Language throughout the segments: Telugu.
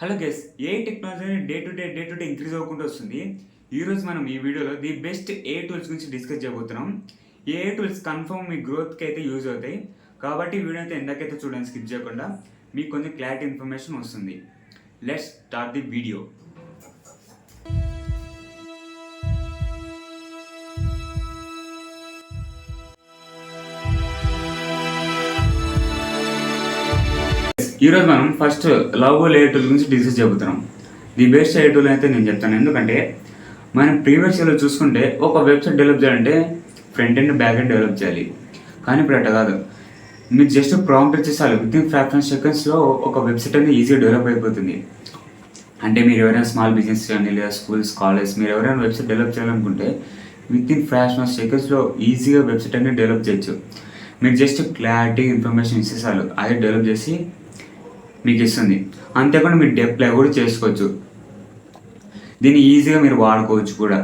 Hello guys, A technology day to day increase అవ్వకుండా వస్తుంది. ఈరోజు మనం ఈ వీడియోలో ది బెస్ట్ ఏ టూల్స్ గురించి డిస్కస్ చేయబోతున్నాం. ఏ టూల్స్ కన్ఫర్మ్ మీ గ్రోత్కి అయితే యూజ్ అవుతాయి. కాబట్టి ఈ వీడియో అయితే ఎందాకైతే చూడండి, స్కిప్ చేయకుండా. మీకు కొంచెం క్లారిటీ ఇన్ఫర్మేషన్ వస్తుంది. Let's start the video. ఈరోజు మనం ఫస్ట్ లవబుల్ ఏ టూల్ గురించి డిస్కస్ చేయబోతున్నాం. ది బెస్ట్ ఏ టూల్ అయితే నేను చెప్తాను. ఎందుకంటే మనం ప్రీవియస్ ఇయర్లో చూసుకుంటే ఒక వెబ్సైట్ డెవలప్ చేయాలంటే front end back end develop చేయాలి. కానీ ఇప్పుడు అట్లా కాదు. మీరు జస్ట్ ప్రాంప్ట్ ఇచ్చేసారు, వితిన్ ఫ్రాక్షన్ సెకండ్స్లో ఒక వెబ్సైట్ అనేది ఈజీగా డెవలప్ అయిపోతుంది. అంటే మీరు ఎవరైనా స్మాల్ బిజినెస్ కానీ లేదా స్కూల్స్ కాలేజ్ మీరు ఎవరైనా వెబ్సైట్ డెవలప్ చేయాలనుకుంటే వితిన్ ఫ్రాక్షన్ ఆఫ్ సెకండ్స్లో ఈజీగా వెబ్సైట్ అనేది డెవలప్ చేయొచ్చు. మీరు జస్ట్ క్లారిటీ ఇన్ఫర్మేషన్ ఇచ్చేసారు, అది డెవలప్ చేసి మీకు ఇస్తుంది. అంతేకాకుండా మీరు డిప్లాయ్ కూడా చేసుకోవచ్చు. దీన్ని ఈజీగా మీరు వాడుకోవచ్చు కూడా.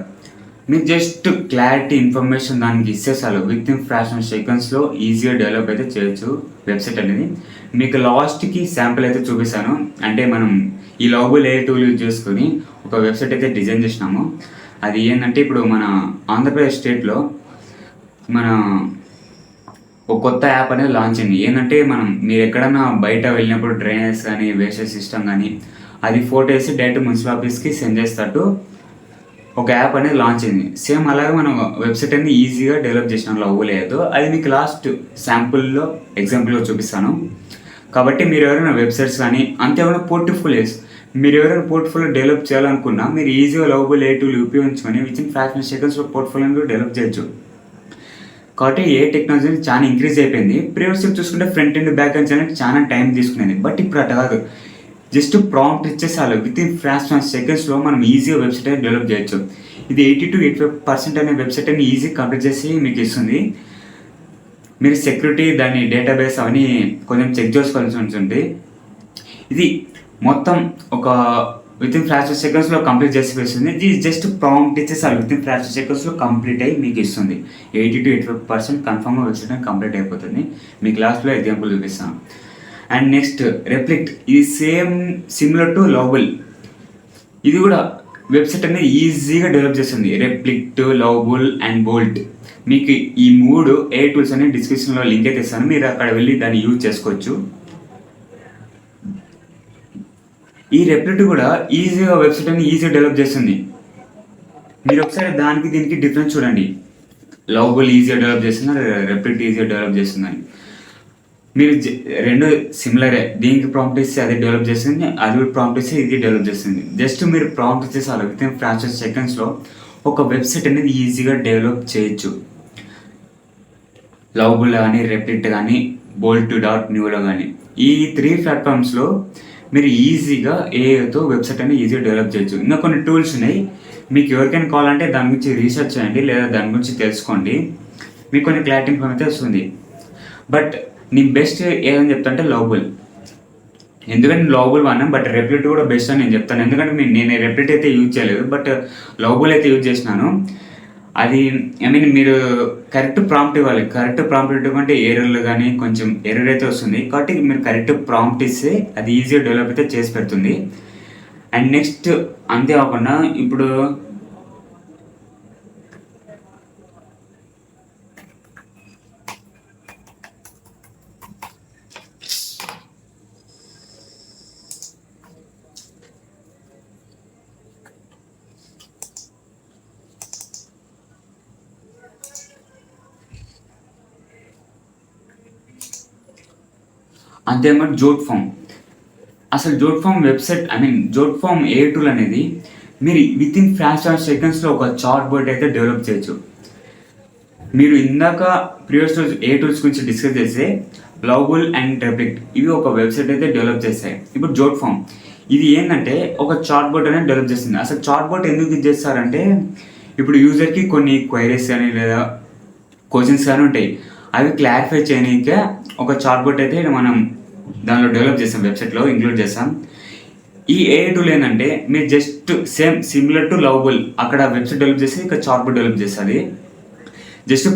మీరు జస్ట్ క్లారిటీ ఇన్ఫర్మేషన్ దానికి ఇచ్చేసారు, విత్ ఇన్ ఫ్రాక్షన్ సెకండ్స్లో ఈజీగా డెవలప్ అయితే చేయొచ్చు వెబ్సైట్ అనేది. మీకు లాస్ట్కి శాంపుల్ అయితే చూపిస్తాను. అంటే మనం ఈ లవబుల్ ఏ టూల్ యూజ్ చేసుకొని ఒక వెబ్సైట్ అయితే డిజైన్ చేసినాము. అది ఏంటంటే ఇప్పుడు మన ఆంధ్రప్రదేశ్ స్టేట్లో మన ఒక కొత్త యాప్ అనేది లాంచ్ అయింది. ఏంటంటే మీరు ఎక్కడన్నా బయట వెళ్ళినప్పుడు డ్రైనేజ్ కానీ వేస్టేజ్ సిస్టమ్ కానీ అది ఫోటో వేసి డైరెక్ట్ మున్సిపల్ ఆఫీస్కి సెండ్ చేస్తట్టు ఒక యాప్ అనేది లాంచ్ అయింది. సేమ్ అలాగే మనం వెబ్సైట్ అనేది ఈజీగా డెవలప్ చేసినాం లవబుల్ ఏదో. అది మీకు లాస్ట్ శాంపుల్లో ఎగ్జాంపుల్లో చూపిస్తాను. కాబట్టి మీరు ఎవరైనా వెబ్సైట్స్ కానీ అంతేకాకుండా పోర్ట్ఫోలియోస్ మీరు ఎవరైనా పోర్ట్ఫోలియో డెవలప్ చేయాలనుకున్నా మీరు ఈజీగా లవబుల్ ఏ టూల్ ఉపయోగించుకొని వితిన్ 5 సెకండ్స్లో పోర్ట్ఫోలియోని డెవలప్ చేయొచ్చు. కాబట్టి ఏ టెక్నాలజీ చాలా ఇంక్రీజ్ అయిపోయింది. ప్రీవియస్ చూసుకుంటే ఫ్రంట్ ఎండ్ బ్యాక్ ఎండ్ చేయడానికి చాలా టైం తీసుకునేది. బట్ ఇప్పుడు అట్లా కాదు. జస్ట్ ప్రాంప్ట్ ఇచ్చేసారు, వితిన్ ఫ్రాక్షన్ సెకండ్స్లో మనం ఈజీగా వెబ్సైట్ అనేది డెవలప్ చేయొచ్చు. ఇది 80 to 85% అనే వెబ్సైట్ అని ఈజీ కంప్లీట్ చేసి మీకు ఇస్తుంది. మీరు సెక్యూరిటీ దాని డేటాబేస్ అవన్నీ కొంచెం చెక్ చేసుకోవాల్సి ఉంటుంది. ఇది మొత్తం ఒక వితిన్ ఫ్రాక్షన్ సెకండ్స్లో కంప్లీట్ చేసి వేస్తుంది. ఇది జస్ట్ ప్రాంప్ట్ ఇచ్చేసారు, వితిన్ ఫ్రాక్షన్ సెకండ్స్లో కంప్లీట్ అయ్యి మీకు ఇస్తుంది. 80 to 85% కన్ఫర్మ్గా వెబ్సైట్ కంప్లీట్ అయిపోతుంది. మీకు లాస్ట్లో ఎగ్జాంపుల్ చూపిస్తాను. అండ్ నెక్స్ట్ రెప్లిక్ట్, ఇది సిమిలర్ టు లవబుల్. ఇది కూడా వెబ్సైట్ అనేది ఈజీగా డెవలప్ చేస్తుంది. రెప్లిక్ట్, లవబుల్ అండ్ బోల్ట్. మీకు ఈ 3 ఏ టూల్స్ అనేది డిస్క్రిప్షన్లో లింక్ అయితే ఇస్తాను, మీరు అక్కడ వెళ్ళి దాన్ని యూజ్ చేసుకోవచ్చు. ఈ రెప్లిక్ట్ కూడా ఈజీగా వెబ్సైట్ అనేది ఈజీగా డెవలప్ చేస్తుంది. మీరు ఒకసారి దానికి దీనికి డిఫరెన్స్ చూడండి. లవబుల్ ఈజీగా డెవలప్ చేస్తున్నారు, రెప్లిక్ట్ ఈజీగా డెవలప్ చేస్తుందని. మీరు రెండు సిమిలరే. దీనికి ప్రాంప్ట్ ఇస్తే అది డెవలప్ చేస్తుంది, అది ప్రాంప్ట్ ఇస్తే ఇది డెవలప్ చేస్తుంది. జస్ట్ మీరు ప్రాంప్ట్ ఇచ్చేసారు, వితిన్ ఫ్రాక్షన్ సెకండ్స్లో ఒక వెబ్సైట్ అనేది ఈజీగా డెవలప్ చేయొచ్చు. లవబుల్ కానీ రెప్లిక్ట్ కానీ bolt.newలో కానీ ఈ 3 ప్లాట్ఫామ్స్లో మీరు ఈజీగా ఏతో వెబ్సైట్ అనేది ఈజీగా డెవలప్ చేయొచ్చు. ఇంకా కొన్ని టూల్స్ ఉన్నాయి, మీకు ఎవరికైనా కావాలంటే దాని గురించి రీసెర్చ్ చేయండి లేదా దాని గురించి తెలుసుకోండి. మీకు కొన్ని క్లారిటీ ఇన్ఫర్మేషన్ వస్తుంది. బట్ నేను బెస్ట్ ఏదని చెప్తా అంటే లవబుల్. ఎందుకంటే లవబుల్ వాడినా, బట్ రెప్లిక్ట్ కూడా బెస్ట్ అని నేను చెప్తాను. ఎందుకంటే నేను రెప్లిక్ట్ అయితే యూజ్ చేయలేదు, బట్ లవబుల్ అయితే యూజ్ చేసినాను. అది మీరు కరెక్ట్ ప్రాంప్ట్ ఇవ్వాలి. కరెక్ట్ ప్రాంప్ట్ ఇవ్వకుంటే ఎర్రర్లు కానీ కొంచెం ఎర్రర్ అయితే వస్తుంది. కాబట్టి మీరు కరెక్ట్ ప్రాంప్ట్ ఇస్తే అది ఈజీగా డెవలప్ అయితే చేసి పెడుతుంది. అండ్ నెక్స్ట్ అంతేకాకుండా ఇప్పుడు అంతేకాకుండా జోట్ ఫామ్. అసలు Jotform website Jotform ఏ టూల్ అనేది మీరు వితిన్ ఫ్రాక్షన్ సెకండ్స్లో ఒక చార్ట్ బోర్డ్ అయితే డెవలప్ చేయొచ్చు. మీరు ఇందాక ప్రీవియస్ ఏ టూల్స్ గురించి డిస్కస్ చేస్తే లవబుల్ అండ్ రెప్లిక్ట్ ఇవి ఒక వెబ్సైట్ అయితే డెవలప్ చేస్తాయి. ఇప్పుడు జోట్ ఫామ్ ఇది ఏంటంటే ఒక చార్ట్ బోర్డ్ అనేది డెవలప్ చేస్తుంది. అసలు చార్ట్ బోర్డ్ ఎందుకు ఇది చేస్తారంటే ఇప్పుడు యూజర్కి కొన్ని క్వైరీస్ కానీ లేదా క్వశ్చన్స్ కానీ ఉంటాయి, అవి క్లారిఫై చేయడానికే ఒక చార్ట్ బోర్డ్ అయితే మనం దానిలో డెవలప్ చేస్తాం, వెబ్సైట్లో ఇంక్లూడ్ చేస్తాం. ఈ ఏ టూల్ ఏంటంటే మీరు జస్ట్ సిమిలర్ టు లవబుల్, అక్కడ వెబ్సైట్ డెవలప్ చేసి ఇక్కడ చార్ట్ బోర్డ్ డెవలప్ చేస్తుంది. జస్ట్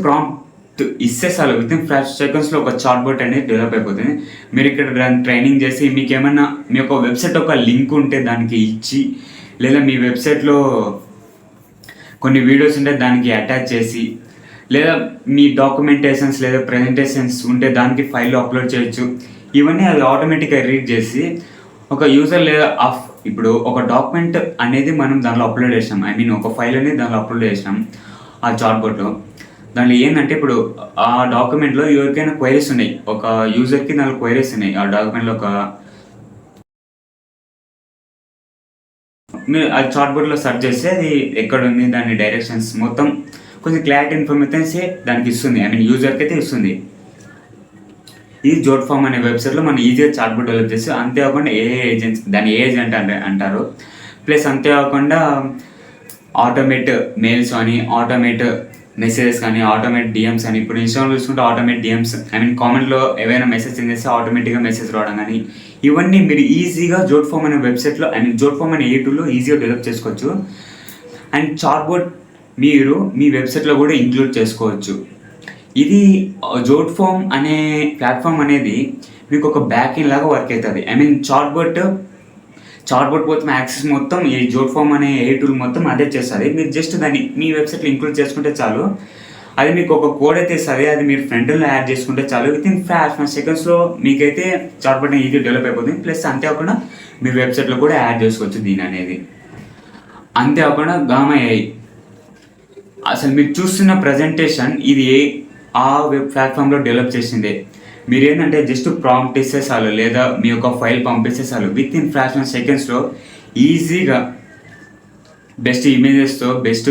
ఇస్తే చాలు వితిన్ ఫ్రాక్షన్ సెకండ్స్‌లో ఒక చాట్‌బోట్ అనేది డెవలప్ అయిపోతుంది. మీరిక్కడ దాన్ని ట్రైనింగ్ చేసి మీకేమన్నా మీ యొక్క వెబ్‌సైట్ ఒక లింక్ ఉంటే దానికి ఇచ్చి, లేదా మీ వెబ్‌సైట్‌లో కొన్ని వీడియోస్ ఉంటే దానికి అటాచ్ చేసి, లేదా మీ డాక్యుమెంటేషన్స్ లేదా ప్రెజెంటేషన్స్ ఉంటే దానికి ఫైల్‌లో అప్‌లోడ్ చేయొచ్చు. ఇవన్నీ అది ఆటోమేటిక్‌గా రీడ్ చేసి ఒక యూజర్ లేదా ఇప్పుడు ఒక డాక్యుమెంట్ అనేది మనం దాంట్లో అప్‌లోడ్ చేసినాం. ఐ మీన్ ఒక ఫైల్ అనేది దాంట్లో అప్‌లోడ్ చేసినాం ఆ చాట్‌బోట్‌లో. దాంట్లో ఏందంటే ఇప్పుడు ఆ డాక్యుమెంట్‌లో ఎవరికైనా క్వెరీస్ ఉన్నాయి. ఒక యూజర్‌కి 4 క్వెరీస్ ఉన్నాయి. ఆ డాక్యుమెంట్‌లో మీరు అది చాట్‌బోట్‌లో సెర్చ్ చేస్తే అది ఎక్కడుంది, దాని డైరెక్షన్స్ మొత్తం కొంచెం క్లారిటీ ఇన్ఫర్మేషన్సే దానికి ఇస్తుంది. ఐ మీన్ యూజర్‌కైతే ఇస్తుంది. ఈ జోట్ ఫార్మ్ అనే వెబ్‌సైట్‌లో మనం ఈజీగా చాట్‌బోట్ డెవలప్ చేసి అంతేకాకుండా ఏఐ ఏజెంట్స్ దాన్ని ఏజెంట్ అంటారు. ప్లస్ అంతేకాకుండా ఆటోమేట్ మెయిల్స్ అని, ఆటోమేట్ మెసేజెస్ కానీ, ఆటోమేట్ డీఎమ్స్ అని ఇప్పుడు ఇన్‌స్టాగ్రామ్‌లో చూసుకుంటే ఆటోమేట్ డీఎమ్స్ ఐ మీన్ కామెంట్‌లో ఏవైనా మెసేజ్ సెండ్ చేస్తే ఆటోమేటిక్‌గా మెసేజ్ రావడం గానీ, ఇవన్నీ మీరు ఈజీగా జోట్ ఫార్మ్ అనే వెబ్‌సైట్‌లో ఐ మీన్ జోట్ ఫార్మ్ అనే ఏ టూల్‌లో ఈజీగా డెవలప్ చేసుకోవచ్చు. అండ్ చాట్‌బోట్ మీరు మీ వెబ్‌సైట్‌లో కూడా ఇంక్లూడ్ చేసుకోవచ్చు. ఇది జోట్ ఫార్మ్ అనే ప్లాట్‌ఫార్మ్ అనేది మీకు ఒక బ్యాక్ ఎండ్ లాగా వర్క్ అయితది. ఐ మీన్ చాట్‌బోట్ మొత్తం యాక్సెస్ మొత్తం ఈ జోట్ ఫార్మ్ అనే ఏఐ టూల్ మొత్తం అదే చేస్తది. మీరు జస్ట్ దాన్ని మీ వెబ్‌సైట్‌లో ఇంక్లూడ్ చేసుకుంటే చాలు. అది మీకు ఒక కోడ్ అయితే ఇస్తది. అది మీరు ఫ్రంట్ ఎండ్‌లో యాడ్ చేసుకుంటే చాలు. వితిన్ ఫ్రాక్షన్ ఆఫ్ సెకండ్స్‌లో మీకైతే చాట్‌బోట్ అనేది ఈజీగా డెవలప్ అయిపోతుంది. ప్లస్ అంతేకాకుండా మీ వెబ్‌సైట్‌లో కూడా యాడ్ చేసుకోవచ్చు దీననేది. అంతేకాకుండా గామా ఏఐ. అసలు మీరు చూస్తున్న ప్రజెంటేషన్ ఇది ఆ వెబ్ ప్లాట్‌ఫామ్‌లో డెవలప్ చేసిందే. మీరేంటంటే జస్ట్ ప్రాంప్ట్ ఇస్తే చాలు లేదా మీ యొక్క ఫైల్ పంపిస్తే చాలు. వితిన్ ఫ్రాక్షన్ ఆఫ్ సెకండ్స్‌లో ఈజీగా బెస్ట్ ఇమేజెస్‌తో, బెస్ట్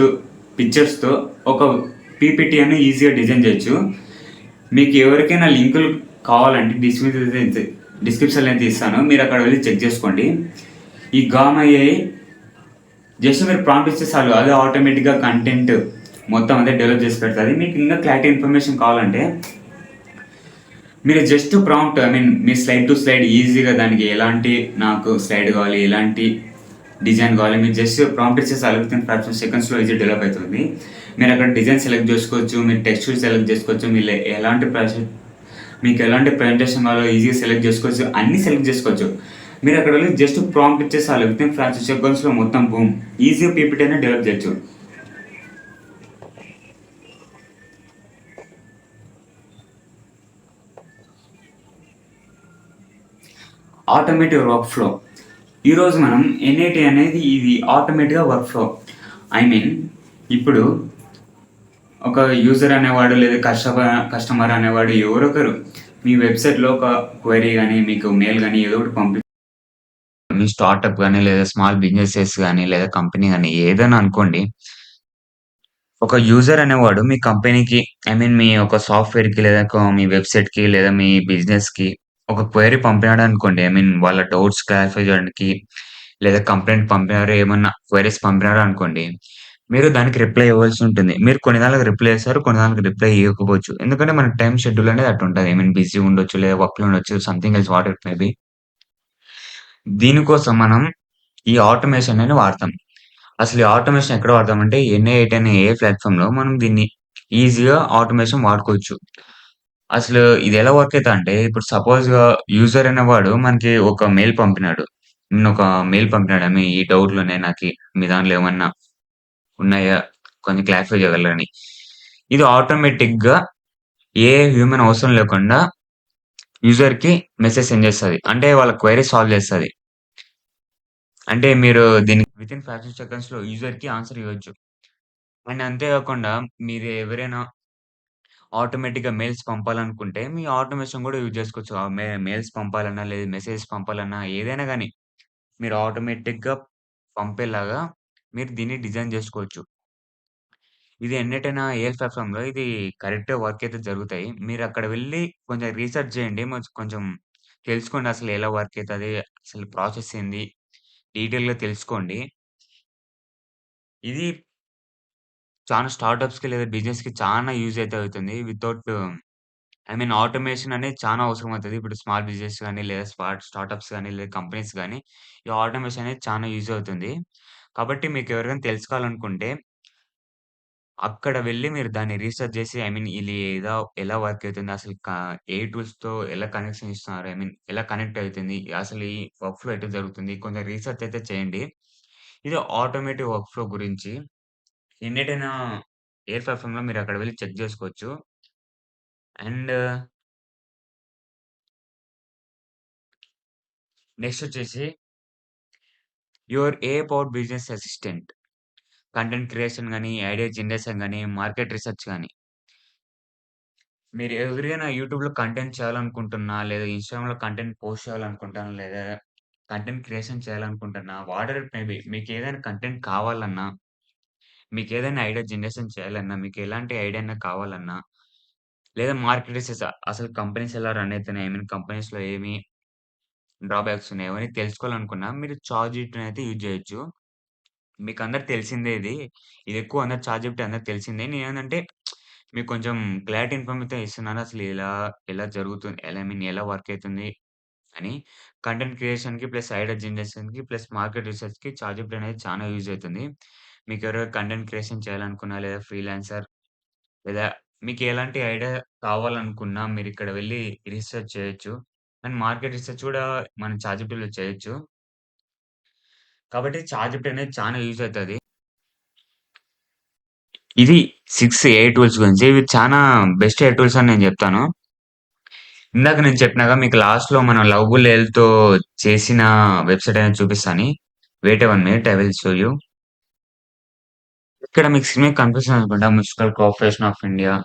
పిక్చర్స్‌తో ఒక పీపీటీ అని ఈజీగా డిజైన్ చేయొచ్చు. మీకు ఎవరికైనా లింకులు కావాలంటే డిస్క్రిప్షన్‌లో అయితే ఇస్తాను. మీరు అక్కడ వెళ్లి చెక్ చేసుకోండి. ఈ గామా ఏఐ జస్ట్ మీరు ప్రాంప్ట్ ఇస్తే చాలు అదే ఆటోమేటిక్‌గా కంటెంట్ మొత్తం అదే డెవలప్ చేసి పెడతది. మీకు ఇంకా క్లారిటీ ఇన్ఫర్మేషన్ కావాలంటే మీరు just prompt I mean me slide to slide ఈజీగా దానికి ఎలాంటి నాకు స్లైడ్ కావాలి, ఎలాంటి డిజైన్ కావాలి మీరు జస్ట్ ప్రాంప్ట్ ఇస్తే చాలు వితిన్ ఫ్రాక్షన్ సెకండ్స్‌లో ఈజీ డెవలప్ అవుతుంది. మీరు అక్కడ డిజైన్ సెలెక్ట్ చేసుకోవచ్చు, మీరు టెక్స్చర్ సెలెక్ట్ చేసుకోవచ్చు, మీరు ఎలాంటి మీకు ఎలాంటి ప్రెజెంటేషన్ కావాలో ఈజీగా సెలెక్ట్ చేసుకోవచ్చు, అన్నీ సెలెక్ట్ చేసుకోవచ్చు. మీరు అక్కడ వెళ్ళి జస్ట్ ప్రాంప్ట్ ఇస్తే చాలు వితిన్ ఫ్రాక్షన్ సెకండ్స్‌లో మొత్తం బూమ్ ఈజీగా పీపీటీ అనేది డెవలప్ చేయొచ్చు. Automotive work flow. ఈరోజు మనం ఎన్ఐటీ అనేది ఇది ఆటోమేటిక్‌గా వర్క్ ఫ్లో. ఐ మీన్ ఇప్పుడు ఒక యూజర్ అనేవాడు లేదా కస్టమర్ అనేవాడు ఎవరొకరు మీ వెబ్‌సైట్‌లో ఒక క్వెరీ గాని, మీకు మెయిల్ గాని ఏదో ఒకటి మీ స్టార్టప్ గాని, లేదా స్మాల్ బిజినెసెస్ గాని, లేదా కంపెనీ గాని ఏదైనా అనుకోండి. ఒక యూజర్ అనేవాడు మీ కంపెనీకి ఐ మీన్ మీ యొక్క సాఫ్ట్‌వేర్‌కి లేదా మీ వెబ్‌సైట్‌కి లేదా మీ బిజినెస్‌కి ఒక క్వెరీ పంపినాడనుకోండి. ఐ మీన్ వాళ్ళ డౌట్స్ క్లారిఫై చేయడానికి లేదా కంప్లెయింట్ పంపినారు ఏమన్నా క్వెరీస్ పంపినారనుకోండి. మీరు దానికి రిప్లై ఇవ్వాల్సి ఉంటుంది. మీరు కొన్ని దాన్లకు రిప్లై ఇస్తారు. కొన్ని దాన్లకు రిప్లై ఇయ్యకపోవచ్చు. ఎందుకంటే మన టైమ్ షెడ్యూల్ అనేది అట్టుంటది. ఐ మీన్ బిజీ ఉండొచ్చు లేదా వర్క్‌లో ఉండొచ్చు. Something else what it may be. దీనికోసం మనం ఈ ఆటోమేషన్‌ని వాడతాం. అసలు ఈ ఆటోమేషన్ ఎక్కడ వాడతామంటే ఎన్8 అనే ఏఐ ప్లాట్‌ఫార్మ్‌లో మనం దీన్ని ఈజీగా ఆటోమేషన్ వాడుకోవచ్చు. అసలు ఇది ఎలా వర్క్ అయితదంటే ఇప్పుడు సపోజ్‌గా యూజర్ అనేవాడు మనకి ఒక మెయిల్ పంపినాడు. ఒక మెయిల్ పంపినాడు. ఈ డౌట్‌లున్నాయి నాకి. మీ దాంట్లో ఏమన్నా ఉన్నాయా? కొంచెం క్లారిఫై చేయగలరని. ఇది ఆటోమేటిక్‌గా ఏ హ్యూమన్ అవసరం లేకుండా యూజర్‌కి మెసేజ్ సెండ్ చేస్తది. అంటే వాళ్ళ క్వెరీ సాల్వ్ చేస్తది. అంటే మీరు దీనికి వితిన్ ఫ్రాక్షన్ సెకండ్స్‌లో యూజర్‌కి ఆన్సర్ ఇవ్వచ్చు. అండ్ అంతే కాకుండా మీరు ఎవరైనా ఆటోమేటిక్‌గా మెయిల్స్ పంపాలనుకుంటే, మీ ఆటోమేషన్ గూడా యూజ్ జేసుకోవచ్చు. మెయిల్స్ పంపాలన్నా, లేదా మెసేజెస్ పంపాలన్నా ఏదైనా గాని, మీరు ఆటోమేటిక్‌గా పంపేలాగా మీరు దీన్ని డిజైన్ జేసుకోవచ్చు. ఇది ఎన్నటైనా ఏఐ ప్లాట్‌ఫార్మ్‌లో ఇది కరెక్ట్‌గా వర్క్ అయితే జరుగుతాయి. మీరక్కడ వెళ్లి కొంచెం రీసెర్చ్ జేయండి. కొంచెం తెలుసుకోండి అసలు ఎలా వర్క్ అయితది? అసలు ప్రాసెస్ ఏంది? డీటెయిల్‌గా తెలుసుకోండి. ఇది చానా స్టార్టప్స్‌కి లేదా బిజినెస్‌కి చానా యూజ్ అయితే అవుతుంది. ఐ మీన్ ఆటోమేషన్ అనేది చానా అవసరమవుతది. ఇప్పుడు స్మాల్ బిజినెస్ గాని, లేదా స్టార్టప్స్ గాని, లేదా కంపెనీస్ గాని, ఈ ఆటోమేషన్ అనేది చానా యూజ్ అవుతుంది. కాబట్టి మీకు ఎవరికైనా తెలుసుకోవాలనుకుంటే అక్కడ వెళ్లి మీరు దాన్ని రీసెర్చ్ చేసి ఐ మీన్ ఇది ఎలా వర్క్ అయితుంది? అసలు ఏ టూల్స్‌తో ఎలా కనెక్షన్ ఇస్తున్నారు? ఐ మీన్ ఎలా కనెక్ట్ అయితుంది? అసలు ఈ వర్క్ ఫ్లో ఎట్లా జరుగుతుంది? కొంచెం రీసెర్చ్ అయితే చేయండి. ఇది ఆటోమేటివ్ వర్క్ ఫ్లో గురించి. ఎన్నటైనా ఎయిర్ ప్లాట్‌ఫార్మ్‌లో మీరక్కడ వెళ్లి చెక్ జేసుకోవచ్చు. అండ్ నెక్స్టొచ్చేసి your a about business assistant. Content creation గాని, ఐడియా జనరేషన్ గాని, మార్కెట్ రిసర్చ్ గాని. మీరు ఎవరైనా యూట్యూబ్‌లో కంటెంట్ చేయాలనుకుంటున్నా, లేదా ఇన్‌స్టాగ్రామ్‌లో కంటెంట్ పోస్ట్ చేయాలనుకుంటున్నా, లేదా కంటెంట్ క్రియేషన్ చేయాలనుకుంటున్నా, వాటెవర్ ఇట్ మే బి మీకేదైనా కంటెంట్ కావాలన్నా, మీకేదైనా ఐడియా జనరేషన్ చేయాలన్నా, మీకెలాంటి ఐడియా అయినా కావాలన్నా, లేదా మార్కెట్ రిసర్చ్ అసలు కంపెనీస్ ఎలా రన్ అయితున్నాయి, ఐ మీన్ కంపెనీస్‌లో ఏమి డ్రాబ్యాక్స్ ఉన్నాయి, అవన్నీ తెలుసుకోవాలనుకున్నా మీరు చాట్‌జిపిటినైతే యూజ్ చేయొచ్చు. మీకందరికి తెలిసిందే ఇది. ఇదెక్కువ అందరు చాట్‌జిపిటి అందరికి తెలిసిందే. నేనేందంటే మీకు కొంచెం క్లారిటీ ఇన్ఫర్మేషన్ ఇస్తున్నాను. అసలు ఎలా జరుగుతుంది? ఐ మీన్ ఎలా వర్క్ అయితుంది అని. కంటెంట్ క్రియేషన్‌కి ప్లస్ ఐడియా జనరేషన్‌కి ప్లస్ మార్కెట్ రిసర్చ్‌కి చాట్‌జిపిటి అనేది చానా యూజ్ అయితుంది. మీకెవరైనా కంటెంట్ క్రియేషన్ చేయాలనుకున్నా లేదా ఫ్రీలాన్సర్ లేదా మీకెలాంటి ఐడియా కావాలనుకున్నా మీరిక్కడ వెళ్లి రిసర్చ్ చేయొచ్చు. అండ్ మార్కెట్ రిసర్చ్ కూడా మనం చాట్‌జిపిటిలో చేయొచ్చు. కాబట్టి చాట్‌జిపిటి అనేది చానా యూజ్ అయితది. ఇది 6 ఏఐ టూల్స్ గురించి. ఇవి చానా బెస్ట్ ఏఐ టూల్స్ అని నేను జెప్తాను. ఇందాక నేను చెప్పినాగా మీకు లాస్ట్‌లో మనం లవబుల్ ఎల్‌తో చేసిన వెబ్‌సైట్ అనేది చూపిస్తాని. Wait a 1 minute I will show you. ఇక్కడ మీకు సినిమా కనిపిస్తుందనుకుంటా 'మున్సిపల్ కార్పొరేషన్ ఆఫ్ ఇండియా'.